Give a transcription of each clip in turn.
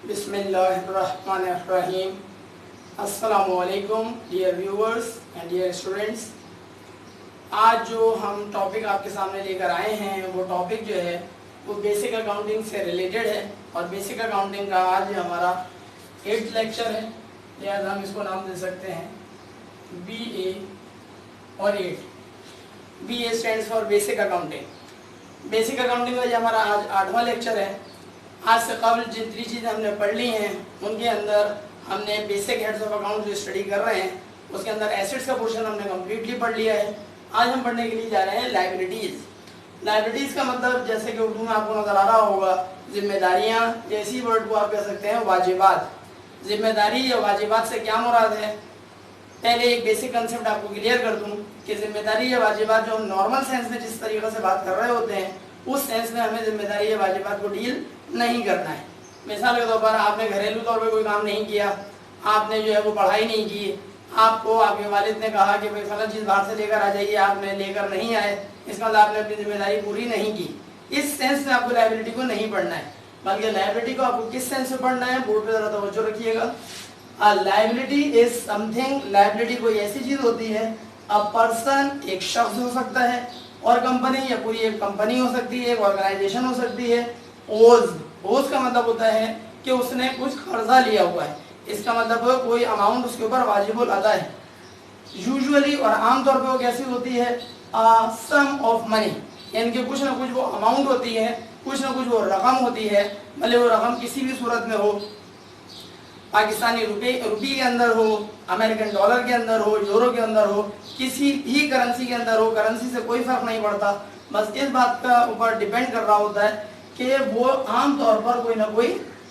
बिस्मिल्लाहिर्रहमानिर्रहीम। अस्सलामुअलैकुम dear viewers and dear students. आज जो हम टॉपिक आपके सामने लेकर आए हैं वो टॉपिक जो है वो बेसिक अकाउंटिंग से रिलेटेड है और बेसिक अकाउंटिंग का आज हमारा 8th लेक्चर है, लिहाजा हम इसको नाम दे सकते हैं BA और 8। BA stands for basic accounting. Basic accounting का ये हमारा आज 8वां लेक्चर है। आज से कबल जितनी चीज़ें हमने पढ़ ली हैं उनके अंदर हमने बेसिक हेड्स ऑफ अकाउंट जो स्टडी कर रहे हैं उसके अंदर एसेट्स का पोर्शन हमने कम्प्लीटली पढ़ लिया है। आज हम पढ़ने के लिए जा रहे हैं लायबिलिटीज़। लायबिलिटीज़ का मतलब जैसे कि उर्दू में आपको नज़र आ रहा होगा जिम्मेदारियाँ, जैसी वर्ड को आप कह सकते हैं वाजिबात। जिम्मेदारी या वाजिबात से क्या मुराद है, पहले एक बेसिक कंसेप्ट आपको क्लियर कर दूं कि जिम्मेदारी या वाजिबात जो हम नॉर्मल सेंस में जिस तरीके से बात कर रहे होते हैं उस सेंस में हमें जिम्मेदारी या वाजिबात को डील नहीं करना है। मिसाल के तौर पर आपने घरेलू तौर पर कोई काम नहीं किया, आपने जो है वो पढ़ाई नहीं की, आपको आपके वालिद ने कहा कि भाई फलां चीज़ बाहर से लेकर आ जाइए, आपने लेकर नहीं आए, इसका मतलब आपने अपनी जिम्मेदारी पूरी नहीं की। इस सेंस में आपको लायबिलिटी को नहीं पढ़ना है, बल्कि लायबिलिटी को आपको किस सेंस में पढ़ना है, बोर्ड पे ज़रा तवज्जो रखिएगा। लायबिलिटी इज समथिंग, लायबिलिटी कोई ऐसी चीज़ होती है, अ पर्सन एक शख्स हो सकता है, और कंपनी या पूरी एक कंपनी हो सकती है, एक ऑर्गेनाइजेशन हो सकती है। ओज का मतलब होता है कि उसने कुछ कर्जा लिया हुआ है, इसका मतलब कोई अमाउंट उसके ऊपर वाजिबुल अदा है। यूजुअली और आमतौर पर वो कैसी होती है, सम ऑफ मनी, यानी कि कुछ ना कुछ वो अमाउंट होती है, कुछ ना कुछ वो रकम होती है, भले वो रकम किसी भी सूरत में हो, पाकिस्तानी रुपये के अंदर हो, अमेरिकन डॉलर के अंदर हो, यूरो के अंदर हो, किसी भी करेंसी के अंदर हो, करेंसी से कोई फर्क नहीं पड़ता। बस इस बात का ऊपर डिपेंड कर रहा होता है कि वो आम तौर पर कोई ना कोई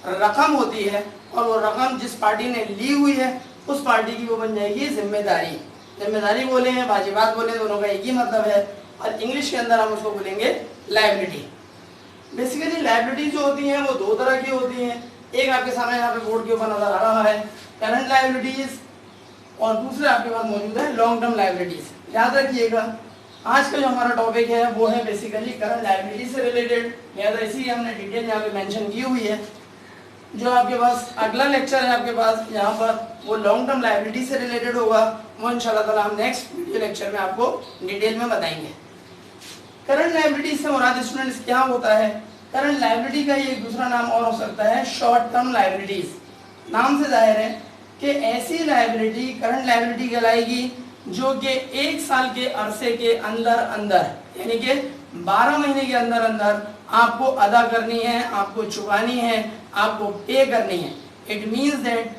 रकम होती है और वो रकम जिस पार्टी ने ली हुई है उस पार्टी की वो बन जाएगी जिम्मेदारी। जिम्मेदारी बोले हैं, वाजिबात बोले, दोनों का एक ही मतलब है और इंग्लिश के अंदर हम उसको बोलेंगे लायबिलिटी। बेसिकली लायबिलिटी जो होती हैं वो दो तरह की होती हैं। एक आपके सामने यहाँ पे बोर्ड के ऊपर नजर आ रहा है करंट लायबिलिटीज, और दूसरे आपके पास मौजूद है लॉन्ग टर्म लायबिलिटीज। याद रखिएगा आज का जो हमारा टॉपिक है वो है बेसिकली करंट लायबिलिटी से रिलेटेड, लिहाजा इसी हमने डिटेल यहाँ पे मेंशन की हुई है। जो आपके पास अगला लेक्चर है आपके पास यहाँ पर वो लॉन्ग टर्म लायबिलिटी से रिलेटेड होगा, वो इंशाल्लाह ताला हम नेक्स्ट वीडियो लेक्चर में आपको डिटेल में बताएंगे। करंट लायबिलिटी से मुराद स्टूडेंट्स क्या होता है, करंट लायबिलिटी का ही एक दूसरा नाम और हो सकता है शॉर्ट टर्म लायबिलिटीज। नाम से जाहिर है कि ऐसी लायबिलिटी करंट लायबिलिटी कहलाएगी जो कि 1 साल के अरसे के अंदर अंदर, यानी कि 12 महीने के अंदर अंदर आपको अदा करनी है, आपको चुकानी है, आपको पे करनी है। इट मीन्स दैट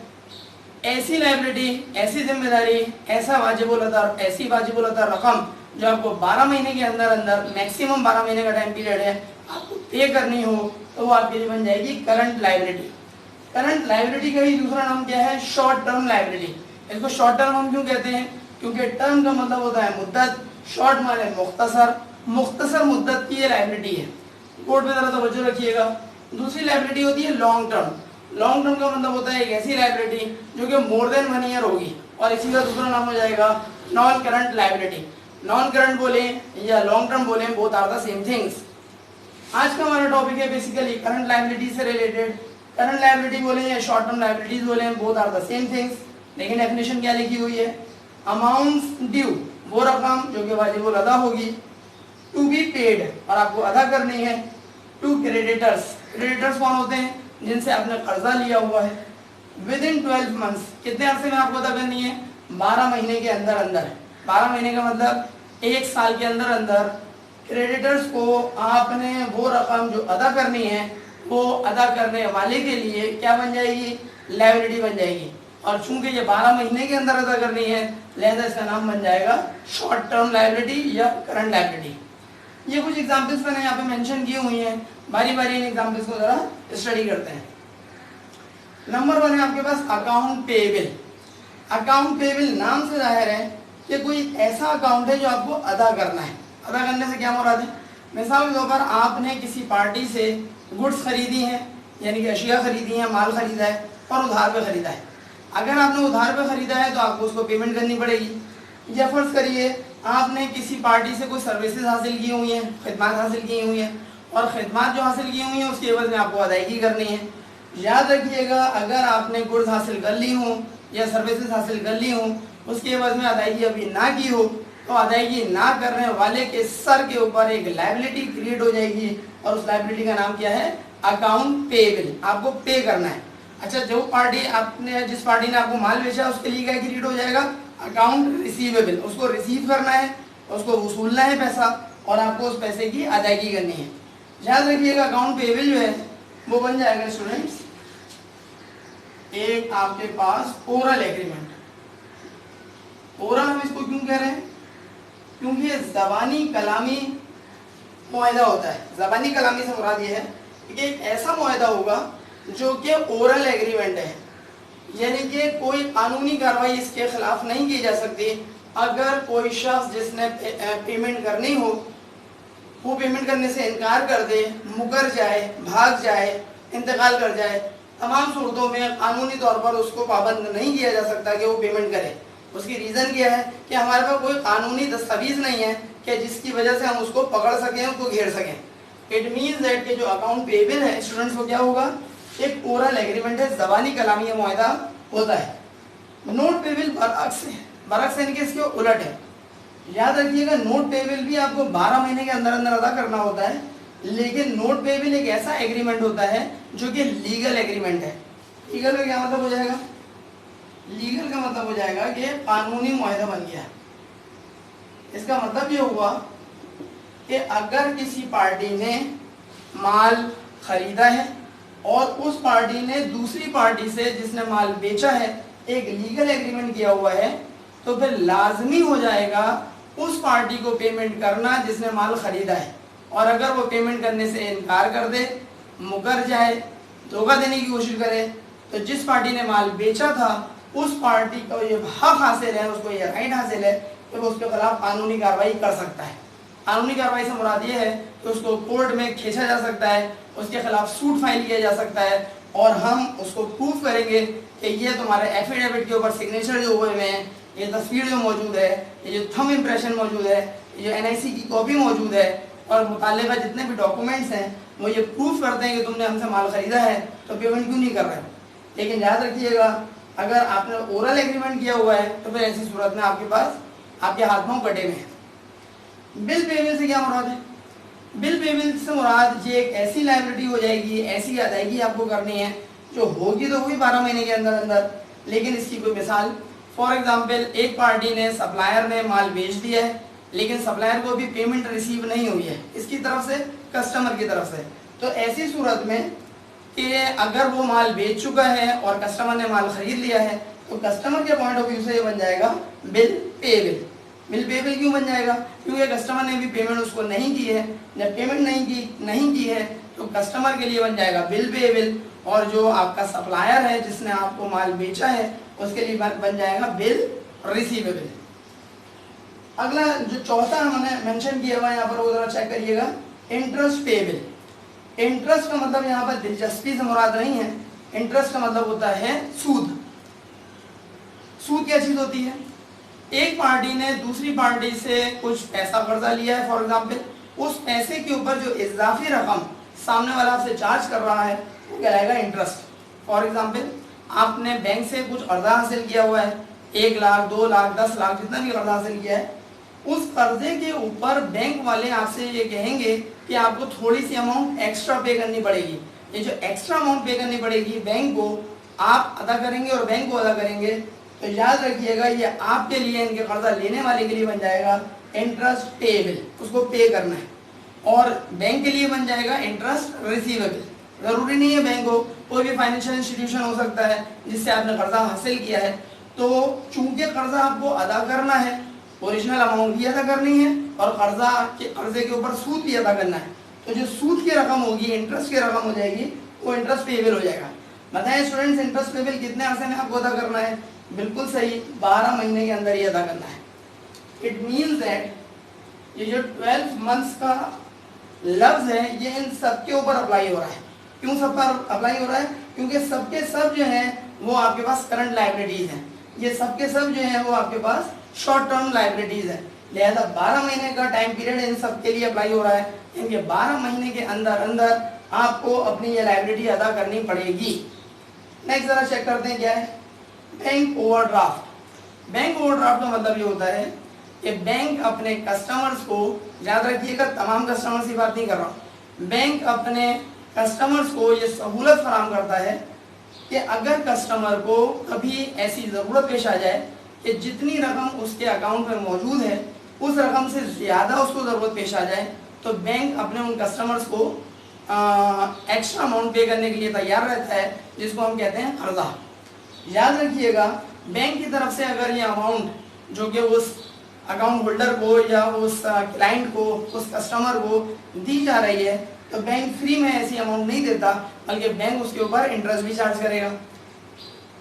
ऐसी लायबिलिटी, ऐसी जिम्मेदारी, ऐसा वाजिबुल अदा, ऐसी वाजिबुल अदा रकम जो आपको 12 महीने के अंदर अंदर, मैक्सिमम 12 महीने का टाइम पीरियड है, आपको पे करनी हो तो वो आपके लिए बन जाएगी करंट लायबिलिटी। करंट लायबिलिटी का ही दूसरा नाम क्या है, शॉर्ट टर्म लायबिलिटी। इसको शॉर्ट टर्म हम क्यों कहते हैं, क्योंकि टर्म का मतलब होता है मुद्दत, शॉर्ट माने मुख्तसर, मुख्तसर मुद्दत की ये लायबिलिटी है। बोर्ड पे जरा तवज्जो रखिएगा। दूसरी लायबिलिटी होती है लॉन्ग टर्म। लॉन्ग टर्म का मतलब होता है एक ऐसी लायबिलिटी जो कि मोर देन 1 ईयर होगी, और इसी का दूसरा नाम हो जाएगा non current liability. Non current बोले या लॉन्ग टर्म बोले, both are the same things. आज का हमारा टॉपिक है बेसिकली करंट लायबिलिटी से रिलेटेड। करंट लायबिलिटी बोले या शॉर्ट टर्म लायबिलिटीज बोले, both are the same things. लेकिन डेफिनेशन क्या लिखी हुई है, अमाउंट्स ड्यू, वो रकम जो कि वाजिबुल अदा होगी, टू बी पेड, और आपको अदा करनी है, टू क्रेडिटर्स। क्रेडिटर्स कौन होते हैं, जिनसे आपने कर्जा लिया हुआ है, विद इन 12 मंथ्स, कितने अरसे में आपको अदा करनी है, 12 महीने के अंदर अंदर। 12 महीने का मतलब 1 साल के अंदर अंदर क्रेडिटर्स को आपने वो रकम जो अदा करनी है वो अदा करने वाले के लिए क्या बन जाएगी, लायबिलिटी बन जाएगी। और चूंकि ये 12 महीने के अंदर अदा करनी है लिहाजा इसका नाम बन जाएगा शॉर्ट टर्म लायबिलिटी या करंट लायबिलिटी। ये कुछ एग्जांपल्स मैंने यहाँ पे मेंशन की हुई हैं, बारी बारी इन एग्जांपल्स को जरा स्टडी करते हैं। नंबर 1 है आपके पास अकाउंट पेएबल। अकाउंट पेएबल नाम से जाहिर है कि कोई ऐसा अकाउंट है जो आपको अदा करना है। अदा करने से क्या मुराद है, मिसाल के तौर पर आपने किसी पार्टी से गुड्स खरीदी हैं, यानी कि अशिया खरीदी हैं, माल खरीदा है और उधार पे खरीदा है। अगर आपने उधार पे खरीदा है तो आपको उसको पेमेंट करनी पड़ेगी। या फर्ज करिए आपने किसी पार्टी से कोई सर्विसेज हासिल की हुई हैं, खिदमत हासिल की हुई हैं, और खिदमत जो हासिल की हुई हैं उसके एवज में आपको अदायगी करनी है। याद रखिएगा, अगर आपने गुड्स हासिल कर ली हो या सर्विसेज हासिल कर ली हो, उसके एवज में अदायगी अभी ना की हो, तो अदायगी ना करने वाले के सर के ऊपर एक लायबिलिटी क्रिएट हो जाएगी और उस लायबिलिटी का नाम क्या है? Account payable. आपको पे करना है। अच्छा, जो पार्टी आपने, जिस पार्टी ने आपको माल बेचा उसके लिए क्या क्रिएट हो जाएगा? Account receivable. उसको रिसीव करना है, उसको वसूलना है पैसा और आपको उस पैसे की अदायगी करनी है। याद रखिएगा, अकाउंट पेएबल जो है वो बन जाएगा स्टूडेंट्स एक आपके पास ओरल एग्रीमेंट। ओरल हम इसको क्यों कह रहे हैं? क्योंकि ये ज़बानी कलामी मुआहदा होता है। ज़बानी कलामी से मुराद ये है कि एक ऐसा मुआहदा होगा जो कि ओरल एग्रीमेंट है, यानी कि कोई कानूनी कार्रवाई इसके खिलाफ नहीं की जा सकती। अगर कोई शख्स जिसने पेमेंट करनी हो वो पेमेंट करने से इनकार कर दे, मुकर जाए, भाग जाए, इंतकाल कर जाए, तमाम सूरतों में कानूनी तौर पर उसको पाबंद नहीं किया जा सकता कि वो पेमेंट करे। उसकी रीज़न क्या है कि हमारे पास कोई कानूनी दस्तावेज नहीं है कि जिसकी वजह से हम उसको पकड़ सकें, उसको घेर सकें। इट मीन्स दैट कि जो अकाउंट पेएबल है स्टूडेंट्स को क्या होगा? एक ओरल एग्रीमेंट है, ज़बानी कलामी मुआहदा होता है। नोट पेएबल बरअक्स यानी कि इसके उलट है। याद रखिएगा, नोट पेएबल भी आपको 12 महीने के अंदर अंदर अदा करना होता है, लेकिन नोट पेएबल एक ऐसा एग्रीमेंट होता है जो कि लीगल एग्रीमेंट है। लीगल का क्या मतलब हो जाएगा? लीगल का मतलब हो जाएगा कि कानूनी मुआहदा बन गया। इसका मतलब ये हुआ कि अगर किसी पार्टी ने माल खरीदा है और उस पार्टी ने दूसरी पार्टी से जिसने माल बेचा है एक लीगल एग्रीमेंट किया हुआ है, तो फिर लाजमी हो जाएगा उस पार्टी को पेमेंट करना जिसने माल खरीदा है। और अगर वो पेमेंट करने से इनकार कर दे, मुकर जाए, धोखा देने की कोशिश करे, तो जिस पार्टी ने माल बेचा था उस पार्टी को ये हक हासिल है, उसको ये राइट हासिल है कि वो उसके खिलाफ कानूनी कार्रवाई कर सकता है। कानूनी कार्रवाई से मुराद ये है कि उसको कोर्ट में खींचा जा सकता है, उसके खिलाफ सूट फाइल किया जा सकता है और हम उसको प्रूफ करेंगे कि ये तुम्हारे एफिडेविट के ऊपर सिग्नेचर जो हुए हुए हैं, ये तस्वीर जो मौजूद है, ये जो थंब इम्प्रेशन मौजूद है, ये NIC की कॉपी मौजूद है और मुतालिबा जितने भी डॉक्यूमेंट्स हैं वो ये प्रूफ करते हैं कि तुमने हमसे माल खरीदा है, तो पेमेंट क्यों नहीं कर रहे हो। लेकिन याद रखिएगा, अगर आपने ओरल एग्रीमेंट किया हुआ है तो फिर ऐसी सूरत में आपके पास आपके हाथ पांव कटे हुए हैं। बिल पेएबल से क्या मुराद है? बिल पेएबल से मुराद ये एक ऐसी लायबिलिटी हो जाएगी, ऐसी अदायगी आपको करनी है जो होगी तो हुई 12 महीने के अंदर अंदर, लेकिन इसकी कोई मिसाल, फॉर एग्जाम्पल एक पार्टी ने, सप्लायर ने माल बेच दिया है लेकिन सप्लायर को अभी पेमेंट रिसीव नहीं हुई है इसकी तरफ से, कस्टमर की तरफ से, तो ऐसी सूरत में कि अगर वो माल बेच चुका है और कस्टमर ने माल खरीद लिया है तो कस्टमर के पॉइंट ऑफ व्यू से ये बन जाएगा बिल पेएबल। बिल पेएबल क्यों बन जाएगा? क्योंकि कस्टमर ने भी पेमेंट उसको नहीं की है। जब पेमेंट नहीं की है तो कस्टमर के लिए बन जाएगा बिल पेएबल और जो आपका सप्लायर है जिसने आपको माल बेचा है उसके लिए बन जाएगा बिल रिसीवेबल। अगला जो चौथा हमने मेंशन किया हुआ है यहाँ पर वो जरा चेक करिएगा, इंटरेस्ट पेएबल। इंटरेस्ट का मतलब यहाँ पर दिलचस्पी से मुराद नहीं है, इंटरेस्ट का मतलब होता है सूद। सूद क्या चीज होती है? एक पार्टी ने दूसरी पार्टी से कुछ पैसा कर्जा लिया है, फॉर एग्जांपल, उस पैसे के ऊपर जो इजाफी रकम सामने वाला आपसे चार्ज कर रहा है वो कहलाएगा इंटरेस्ट। फॉर एग्जांपल, आपने बैंक से कुछ कर्जा हासिल किया हुआ है, 1 लाख, 2 लाख, 10 लाख, जितना भी कर्जा हासिल किया है, उस कर्जे के ऊपर बैंक वाले आपसे ये कहेंगे कि आपको थोड़ी सी अमाउंट एक्स्ट्रा पे करनी पड़ेगी। ये जो एक्स्ट्रा अमाउंट पे करनी पड़ेगी बैंक को, आप अदा करेंगे और बैंक को अदा करेंगे, तो याद रखिएगा ये आपके लिए, इनके कर्जा लेने वाले के लिए बन जाएगा इंटरेस्ट पेएबल, उसको पे करना है। और बैंक के लिए बन जाएगा इंटरेस्ट रिसीवेबल। जरूरी नहीं है बैंक हो, कोई भी फाइनेंशियल इंस्टीट्यूशन हो सकता है जिससे आपने कर्जा हासिल किया है, तो चूंकि कर्जा आपको अदा करना है, ओरिजिनल अमाउंट भी अदा करनी है और कर्जे के ऊपर सूद भी अदा करना है, तो जो सूद की रकम होगी, इंटरेस्ट की रकम हो जाएगी, वो इंटरेस्ट पेएबल हो जाएगा। बताएं स्टूडेंट्स, इंटरेस्ट पेएबल कितने अरसे में आपको अदा करना है? बिल्कुल सही, 12 महीने के अंदर ही अदा करना है। इट मीन्स दैट ये जो 12 मंथ्स का लफ्ज है ये इन सबके ऊपर अप्लाई हो रहा है। क्यों सब पर अप्लाई हो रहा है? क्योंकि सबके सब जो हैं वो आपके पास करंट लायबिलिटीज हैं, ये सबके सब जो हैं वो आपके पास शॉर्ट टर्म लायबिलिटीज है। लिहाजा 12 महीने का टाइम पीरियड इन सब के लिए अप्लाई हो रहा है। इनके 12 महीने के अंदर अंदर आपको अपनी ये लायबिलिटी अदा करनी पड़ेगी। नेक्स्ट जरा चेक करते हैं क्या है बैंक ओवरड्राफ्ट। बैंक ओवरड्राफ्ट का मतलब ये होता है कि बैंक अपने कस्टमर्स को, याद रखिएगा तमाम कस्टमर्स की बात नहीं कर रहा हूँ, बैंक अपने कस्टमर्स को ये सहूलत फराहम करता है कि अगर कस्टमर को कभी ऐसी ज़रूरत पेश आ जाए कि जितनी रकम उसके अकाउंट में मौजूद है उस रकम से ज़्यादा उसको ज़रूरत पेश आ जाए, तो बैंक अपने उन कस्टमर्स को एक्स्ट्रा अमाउंट पे करने के लिए तैयार रहता है, जिसको हम कहते हैं कर्जा। याद रखिएगा बैंक की तरफ से अगर ये अमाउंट जो कि उस अकाउंट होल्डर को या उस क्लाइंट को, उस कस्टमर को दी जा रही है, तो बैंक फ्री में ऐसी अमाउंट नहीं देता, बल्कि बैंक उसके ऊपर इंटरेस्ट भी चार्ज करेगा।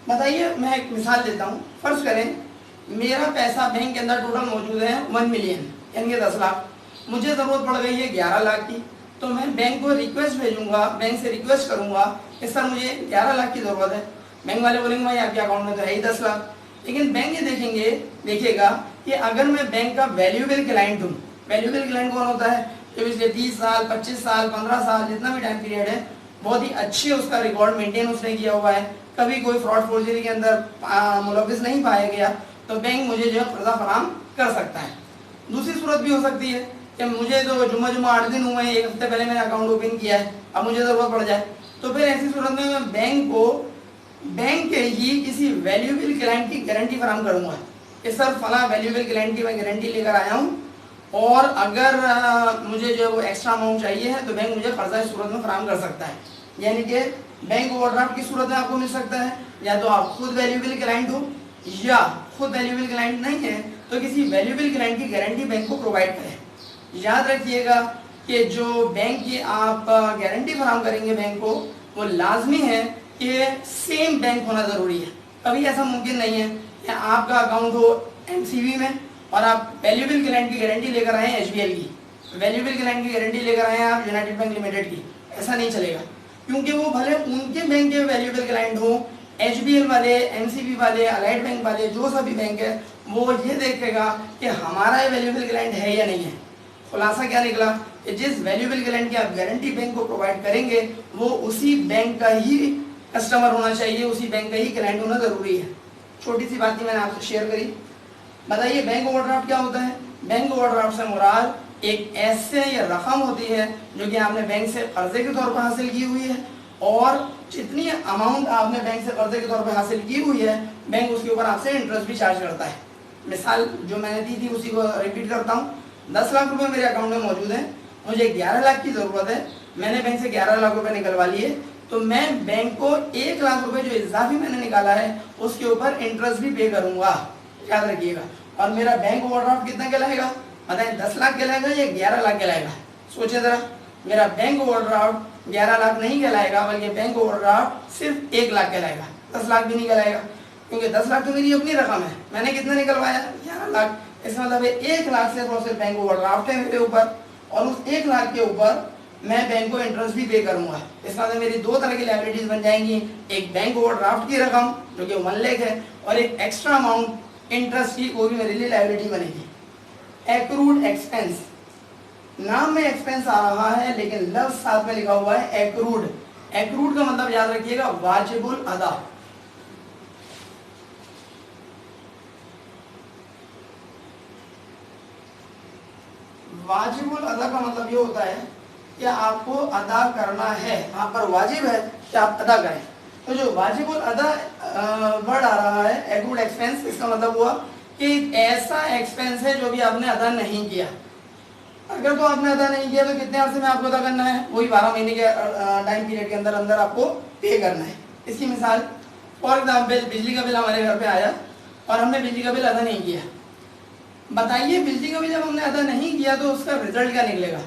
बताइए, मैं एक मिसाल देता हूँ। फर्ज करें मेरा पैसा बैंक के अंदर टोटल मौजूद है 1 मिलियन यानी कि 10 लाख, मुझे ज़रूरत पड़ गई है 11 लाख की, तो मैं बैंक को रिक्वेस्ट भेजूंगा, बैंक से रिक्वेस्ट करूंगा कि सर मुझे 11 लाख की ज़रूरत है। बैंक वाले बोलेंगे भाई आपके अकाउंट में तो है ही 10 लाख, लेकिन बैंक ये देखिएगा कि अगर मैं बैंक का वैल्यूएबल क्लाइंट हूँ, वैल्यूएबल क्लाइंट कौन होता है, जो पिछले 30 साल 25 साल 15 साल जितना भी टाइम पीरियड है बहुत ही अच्छे उसका रिकॉर्ड मेंटेन उसने किया हुआ है, कभी कोई फ्रॉड फोर्जरी के अंदर मुलविस नहीं पाया गया, तो बैंक मुझे जो है कर्जा फराहम कर सकता है। दूसरी सूरत भी हो सकती है कि मुझे तो जुम्मा 8 दिन हुए हैं, 1 हफ्ते पहले मैंने अकाउंट ओपन किया है, अब मुझे ज़रूरत पड़ जाए, तो फिर ऐसी सूरत में मैं बैंक के ही किसी वैल्यूएबल क्लाइंट की गारंटी फराहम करूंगा कि सर फला वैल्यूएबल क्लाइंट की मैं गारंटी लेकर आया हूँ, और अगर मुझे जो वो एक्स्ट्रा अमाउंट चाहिए है तो बैंक मुझे कर्जा इस सूरत में फराहम कर सकता है। यानी कि बैंक ओवरड्राफ्ट की सूरत में आपको मिल सकता है, या तो आप खुद वैल्यूएबल क्लाइंट हो, या खुद वैल्यूएबल क्लाइंट नहीं है तो किसी वैल्यूएबल क्लाइंट की गारंटी बैंक को प्रोवाइड करें। याद रखिएगा कि जो बैंक की आप गारंटी फराहम करेंगे बैंक को, वो लाजमी है कि सेम बैंक होना ज़रूरी है। कभी ऐसा मुमकिन नहीं है कि आपका अकाउंट हो MCB में और आप वैल्यूएबल क्लाइंट की गारंटी लेकर आए हैं HBL की, वैल्यूएबल क्लाइंट की गारंटी लेकर आए हैं आप यूनाइटेड बैंक लिमिटेड की, ऐसा नहीं चलेगा, क्योंकि वो भले उनके बैंक के वैल्यूएबल क्लाइंट हो, HBL वाले, MCB वाले, अलाइड बैंक वाले, जो सभी बैंक है, वो ये देखेगा कि हमारा ये वैल्यूएबल क्लाइंट है या नहीं है। खुलासा क्या निकला कि जिस वैल्यूएबल क्लाइंट की आप गारंटी बैंक को प्रोवाइड करेंगे वो उसी बैंक का ही कस्टमर होना चाहिए, उसी बैंक का ही क्लाइंट होना ज़रूरी है। छोटी सी बात ही मैंने आपसे शेयर करी। बताइए बैंक ओवरड्राफ्ट क्या होता है। बैंक ओवरड्राफ्ट से मुराद एक ऐसे या रकम होती है जो कि आपने बैंक से कर्जे के तौर पर हासिल की हुई है, और जितनी अमाउंट आपने बैंक से कर्जे के तौर पर हासिल की हुई है, बैंक उसके ऊपर आपसे इंटरेस्ट भी चार्ज करता है। मिसाल जो मैंने दी थी उसी को रिपीट करता हूँ। 10 लाख रुपए मेरे अकाउंट में मौजूद है, मुझे 11 लाख की ज़रूरत है, मैंने बैंक से 11 लाख रुपए निकलवा लिए, तो मैं बैंक को 1 लाख रुपए जो इजाफी मैंने निकाला है उसके ऊपर इंटरेस्ट भी पे करूंगा, याद रखिएगा। और मेरा बैंक ओवरड्राफ्ट कितना कहलाएगा, बताएं 10 लाख कहलाएगा या 11 लाख कहलाएगा। सोचिए ज़रा, मेरा बैंक ओवरड्राफ्ट 11 लाख नहीं कहलाएगा, बल्कि बैंक ओवरड्राफ्ट सिर्फ 1 लाख कहलाएगा, 10 लाख भी नहीं कहलाएगा, क्योंकि 10 लाख तो मेरी अपनी रकम है, मैंने कितना निकलवाया 11 लाख। इसका मतलब है 1 लाख से सिर्फ बैंक ओवरड्राफ्ट है मेरे ऊपर, और उस 1 लाख के ऊपर मैं बैंक को इंटरेस्ट भी पे करूंगा। इसका मतलब मेरी 2 तरह की लायबिलिटीज बन जाएंगी, एक बैंक ओवरड्राफ्ट की रकम जो कि 1 लाख है, और एक एक्स्ट्रा अमाउंट इंटरेस्ट की, वो भी मेरे लिए लायबिलिटी बनेगी। एक्रूड एक्सपेंस, नाम में एक्सपेंस आ रहा है लेकिन लफ्ज साथ में लिखा हुआ है एक्रूड। एक्रूड का मतलब याद रखिएगा वाजिबुल अदा। वाजिबुल अदा का मतलब ये होता है कि आपको अदा करना है, आप पर वाजिब है कि आप अदा करें। तो जो वाजिबुल अदा वर्ड आ रहा है एक्रूड एक्सपेंस, इसका मतलब हुआ कि ऐसा एक्सपेंस है जो भी आपने अदा नहीं किया। अगर तो आपने अदा नहीं किया तो कितने अर्से में आपको अदा करना है, वही 12 महीने के टाइम पीरियड के अंदर अंदर आपको पे करना है। इसकी मिसाल, फॉर एग्जाम्पल बिजली का बिल हमारे घर पे आया और हमने बिजली का बिल अदा नहीं किया। बताइए बिजली का बिल जब हमने अदा नहीं किया तो उसका रिजल्ट क्या निकलेगा।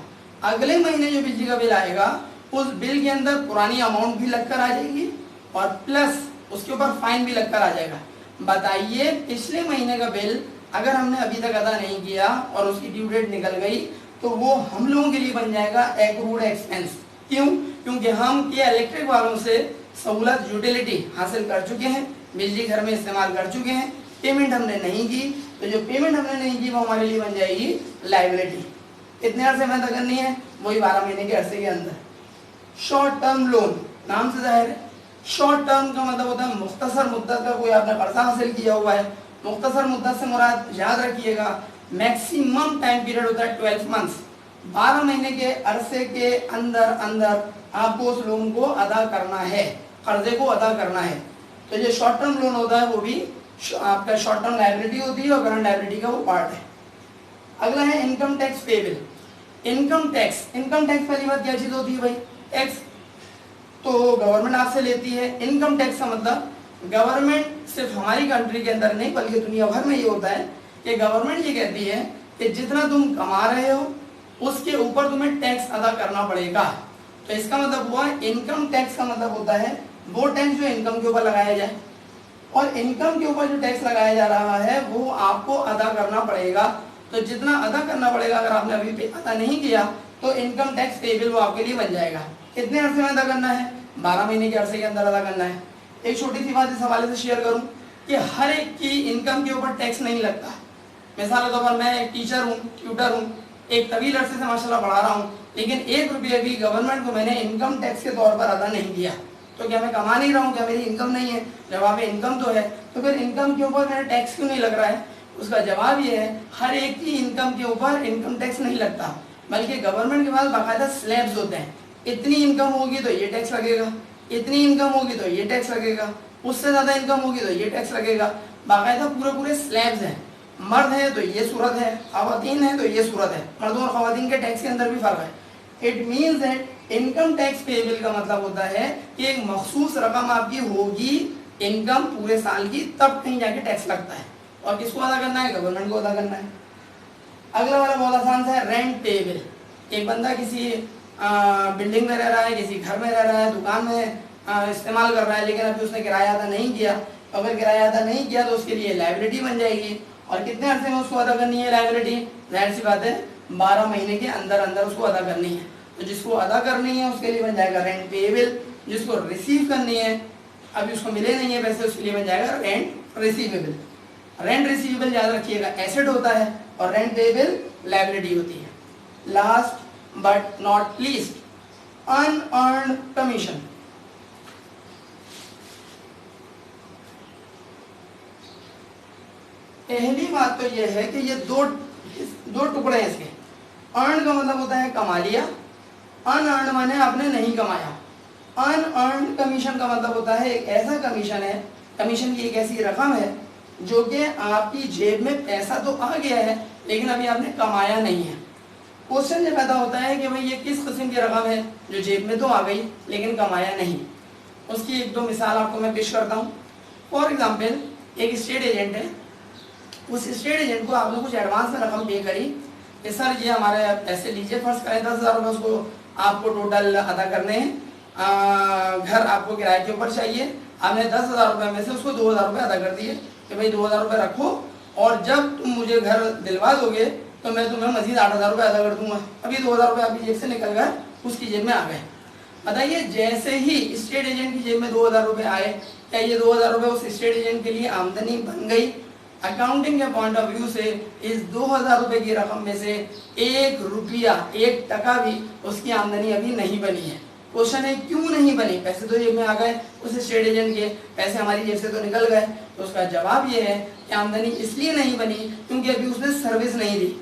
अगले महीने जो बिजली का बिल आएगा उस बिल के अंदर पुरानी अमाउंट भी लगकर आ जाएगी और प्लस उसके ऊपर फाइन भी लगकर आ जाएगा। बताइए पिछले महीने का बिल अगर हमने अभी तक अदा नहीं किया और उसकी ड्यू डेट निकल गई तो वो हम लोगों के लिए बन जाएगा एक्रूड एक्सपेंस। क्यों? क्योंकि हम ये इलेक्ट्रिक वालों से सहूलत यूटिलिटी हासिल कर चुके हैं, बिजली घर में इस्तेमाल कर चुके हैं, पेमेंट हमने नहीं की, तो जो पेमेंट हमने नहीं की वो हमारे लिए बन जाएगी लायबिलिटी। कितने अरसे में अदा करनी है, वही 12 महीने के अरसे के अंदर। शॉर्ट टर्म लोन, नाम से जाहिर है। शॉर्ट टर्म का मतलब होता है मुख्तसर मुद्दत का कोई आपने कर्जा हासिल किया हुआ है। मुख्तसर मुद्दत से मुराद याद रखिएगा मैक्सिमम टाइम पीरियड होता है 12 मंथ्स, 12 महीने के अरसे के अंदर अंदर आपको उस लोन को अदा करना है, कर्जे को अदा करना है। तो ये शॉर्ट टर्म लोन होता है, वो भी आपका शॉर्ट टर्म लायबिलिटी होती है और करंट लायबिलिटी का वो पार्ट है। अगला है income tax payable. Income tax पहली बात क्या चीज होती है भाई? टैक्स तो गवर्नमेंट आपसे लेती है। इनकम टैक्स का मतलब गवर्नमेंट सिर्फ हमारी कंट्री के अंदर नहीं बल्कि दुनिया भर में ये होता है कि गवर्नमेंट ये कहती है कि जितना तुम कमा रहे हो उसके ऊपर तुम्हें टैक्स अदा करना पड़ेगा। तो इसका मतलब हुआ इनकम टैक्स का मतलब होता है वो टैक्स जो इनकम के ऊपर लगाया जाए, और इनकम के ऊपर जो टैक्स लगाया जा रहा है वो आपको अदा करना पड़ेगा। तो जितना अदा करना पड़ेगा, अगर आपने अभी अदा नहीं किया तो इनकम टैक्स पेबल वो आपके लिए बन जाएगा। कितने अरसे में अदा करना है? 12 महीने के अरसे के अंदर अदा करना है। एक छोटी सी बात इस हवाले से शेयर करूं कि हर एक की इनकम के ऊपर टैक्स नहीं लगता। मिसाल के तौर पर मैं एक टीचर हूँ, ट्यूटर हूँ, एक तवील अरसे से माशाल्लाह पढ़ा रहा हूँ, लेकिन 1 रुपये भी गवर्नमेंट को मैंने इनकम टैक्स के तौर पर अदा नहीं किया। तो क्या मैं कमा नहीं रहा हूँ? क्या मेरी इनकम नहीं है? जवाब है इनकम तो है। तो फिर इनकम के ऊपर मेरा टैक्स क्यों नहीं लग रहा है? उसका जवाब ये है हर एक की इनकम के ऊपर इनकम टैक्स नहीं लगता, बल्कि गवर्नमेंट के पास बाकायदा स्लैब्स होते हैं। इतनी इनकम होगी तो ये टैक्स लगेगा, इतनी इनकम होगी तो ये टैक्स लगेगा, उससे ज्यादा इनकम होगी तो ये टैक्स लगेगा। बाकायदा पूरे स्लैब्स हैं। मर्द है तो ये सूरत है, खवातीन है तो ये सूरत है। मर्दों और खवातीन के टैक्स के अंदर भी फर्क है। It means that income tax payable का मतलब होता है कि एक मखसूस रकम आपकी होगी इनकम पूरे साल की, तब कहीं जाके टैक्स लगता है। और किसको अदा करना है? गवर्नमेंट को अदा करना है। अगला वाला बहुत आसान सा है रेंट पेबल। एक बंदा किसी बिल्डिंग में रह रहा है, किसी घर में रह रहा है, दुकान में इस्तेमाल कर रहा है, लेकिन अभी उसने किराया अदा नहीं किया। तो अगर किराया अदा नहीं किया तो उसके लिए लायबिलिटी बन जाएगी। और कितने अरसे में उसको अदा करनी है लायबिलिटी? जाहिर सी बात है 12 महीने के अंदर अंदर उसको अदा करनी है। तो जिसको अदा करनी है उसके लिए बन जाएगा रेंट पेबल। जिसको रिसीव करनी है, अभी उसको मिले नहीं है पैसे, उसके लिए बन जाएगा रेंट रिसीवेबल। रेंट रिसीवेबल याद रखिएगा एसेट होता है और रेंट पेबल लायबिलिटी होती है। Last but not least, unearned commission. पहली बात तो यह है कि ये दो टुकड़े हैं इसके। अर्न का मतलब होता है कमा लिया, अनअर्न्ड माने आपने नहीं कमाया। अनअर्न्ड कमीशन का मतलब होता है एक ऐसा कमीशन है, कमीशन की एक ऐसी रकम है जो कि आपकी जेब में पैसा तो आ गया है लेकिन अभी आपने कमाया नहीं है। क्वेश्चन ये पैदा होता है कि भाई ये किस किस्म की रकम है जो जेब में तो आ गई लेकिन कमाया नहीं। उसकी 1-2 मिसाल आपको मैं पेश करता हूँ। फॉर एग्जाम्पल एक स्टेट एजेंट है, उस स्टेट एजेंट को आपने कुछ एडवांस में रकम पे करी कि सर ये हमारे पैसे लीजिए, फर्ज करें 10,000 रुपये उसको आपको टोटल अदा करने हैं, घर आपको किराए के ऊपर चाहिए। आपने 10,000 रुपये में से उसको 2,000 रुपये अदा कर दिए कि भाई 2,000 रुपये रखो और जब तुम मुझे घर दिलवा दोगे तो मैं तुम्हें मजीद 8,000 रुपये अदा कर दूंगा। अभी 2,000 रुपये आपकी जेब से निकल गए, उसकी जेब में आ गए। बताइए जैसे ही स्टेट एजेंट की जेब में 2,000 रुपये आए, क्या ये 2,000 रुपये उस स्टेट एजेंट के लिए आमदनी बन गई? अकाउंटिंग के पॉइंट ऑफ व्यू से इस 2,000 रुपये की रकम में से 1 रुपया 1 टका भी उसकी आमदनी अभी नहीं बनी है। क्वेश्चन है क्यों नहीं बनी? पैसे तो जेब में आ गए, उस स्टेट एजेंट के पैसे हमारी जेब से तो निकल गए। तो उसका जवाब ये है कि आमदनी इसलिए नहीं बनी क्योंकि अभी उसने सर्विस नहीं दी।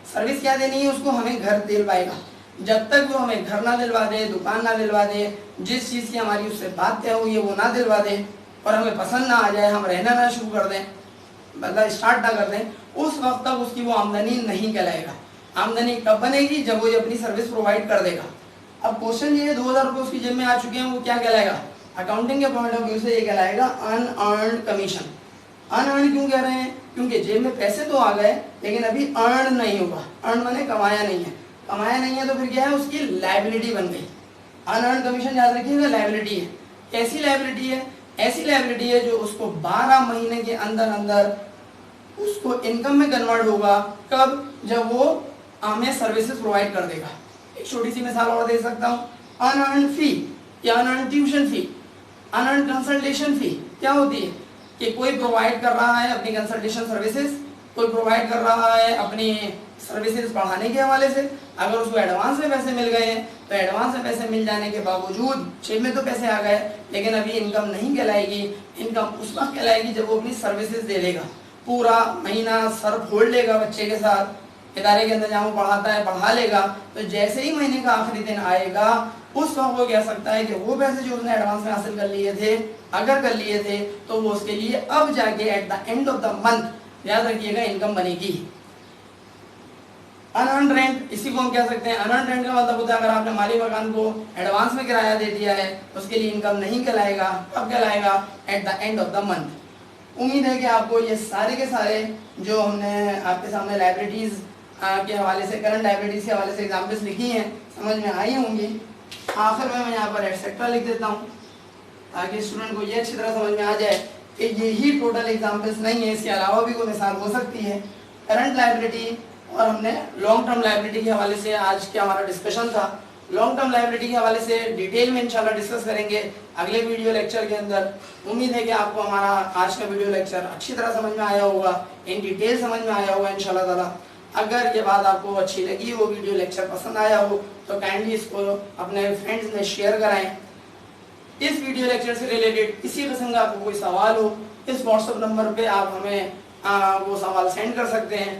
सर्विस क्या देनी है उसको? हमें घर दिलवाएगा। जब तक वो हमें घर ना दिलवा दे, दुकान ना दिलवा दे, जिस चीज़ की हमारी उससे बात तय हुई है वो ना दिलवा दे और हमें पसंद ना आ जाए, हम रहना ना शुरू कर दें, मतलब स्टार्ट ना कर दें, उस वक्त तक उसकी वो आमदनी नहीं कहलाएगा। आमदनी कब बनेगी? जब वो अपनी सर्विस प्रोवाइड कर देगा। अब क्वेश्चन ये है 2,000 रुपये उसकी जेब में आ चुके हैं, वो क्या कहलाएगा? अकाउंटिंग के पॉइंट ऑफ व्यू से ये कहलाएगा अनअर्न्ड कमीशन। अनअर्न्ड क्यों कह रहे हैं? क्योंकि जेब में पैसे तो आ गए लेकिन अभी अर्न नहीं होगा। अर्न माने कमाया नहीं है, कमाया नहीं है तो फिर क्या है? उसकी लायबिलिटी बन गई। अनअर्न्ड कमीशन याद रखिएगा लायबिलिटी है। कैसी लायबिलिटी है? ऐसी लायबिलिटी है जो उसको 12 महीने के अंदर अंदर उसको इनकम में कन्वर्ट होगा। कब? जब वो हमें सर्विसेज प्रोवाइड कर देगा। एक छोटी सी मिसाल और दे सकता हूँ, अनअर्न्ड फी या unearned tuition fee, unearned consultation fee क्या होती है? कि कोई प्रोवाइड कर रहा है अपनी कंसल्टेशन सर्विसेज, कोई प्रोवाइड कर रहा है अपनी सर्विसेज बढ़ाने के हवाले से। अगर उसको एडवांस में पैसे मिल गए हैं तो एडवांस में पैसे मिल जाने के बावजूद चेक में तो पैसे आ गए, लेकिन अभी इनकम नहीं कहलाएगी। इनकम उस वक्त कहलाएगी जब वो अपनी सर्विसेज दे देगा, पूरा महीना सर फोड़ लेगा बच्चे के साथ, इदारे के अंदर जहाँ वो पढ़ाता है पढ़ा लेगा। तो जैसे ही महीने का आखिरी दिन आएगा उस वक्त वो कह सकता है कि वो पैसे जो उसने एडवांस में हासिल कर लिए थे, अगर कर लिए थे, तो वो उसके लिए अब जाके at the end of the month, याद रखिएगा, इनकम बनेगी। अनअर्न्ड रेंट, इसी को हम कह सकते हैं। अनअर्न्ड रेंट का मतलब होता है अगर आपने माली मकान को एडवांस में किराया दे दिया है उसके लिए इनकम नहीं कहलाएगा। कब कहलाएगा? At the end of the month. उम्मीद है कि आपको ये सारे के सारे जो हमने आपके सामने लाइब्रेरीज के हवाले से, करंट लाइब्रेरीज के हवाले से एग्जाम्पल्स लिखी हैं, समझ में आई होंगी। आखिर में मैं यहाँ पर एटसेट्रा लिख देता हूँ ताकि स्टूडेंट को ये अच्छी तरह समझ में आ जाए कि यही टोटल एग्जाम्पल्स नहीं है, इसके अलावा भी कोई मिसाल हो सकती है। करंट लाइब्रेरी और हमने लॉन्ग टर्म लाइब्रेरी के हवाले से आज के हमारा डिस्कशन था। लॉन्ग टर्म लाइब्रेरी के हवाले से डिटेल में इंशाल्लाह डिस्कस करेंगे अगले वीडियो लेक्चर के अंदर। उम्मीद है कि आपको हमारा आज का वीडियो लेक्चर अच्छी तरह समझ में आया होगा, इन डिटेल समझ में आया होगा इंशाल्लाह ताला। अगर ये बात आपको अच्छी लगी हो, वीडियो लेक्चर पसंद आया हो, तो काइंडली इसको अपने फ्रेंड्स में शेयर कराएं। इस वीडियो लेक्चर से रिलेटेड किसी किस्म का आपको कोई सवाल हो, इस व्हाट्सएप नंबर पे आप हमें वो सवाल सेंड कर सकते हैं।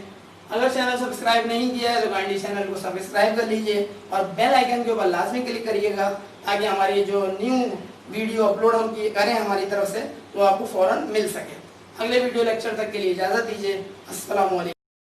अगर चैनल सब्सक्राइब नहीं किया है तो काइंडली चैनल को सब्सक्राइब कर लीजिए और बेल आइकन के ऊपर लाजमी क्लिक करिएगा ताकि हमारी जो न्यू वीडियो अपलोड हम करें हमारी तरफ से वो आपको फ़ौरन मिल सके। अगले वीडियो लेक्चर तक के लिए इजाज़त दीजिए। अस्सलाम वालेकुम।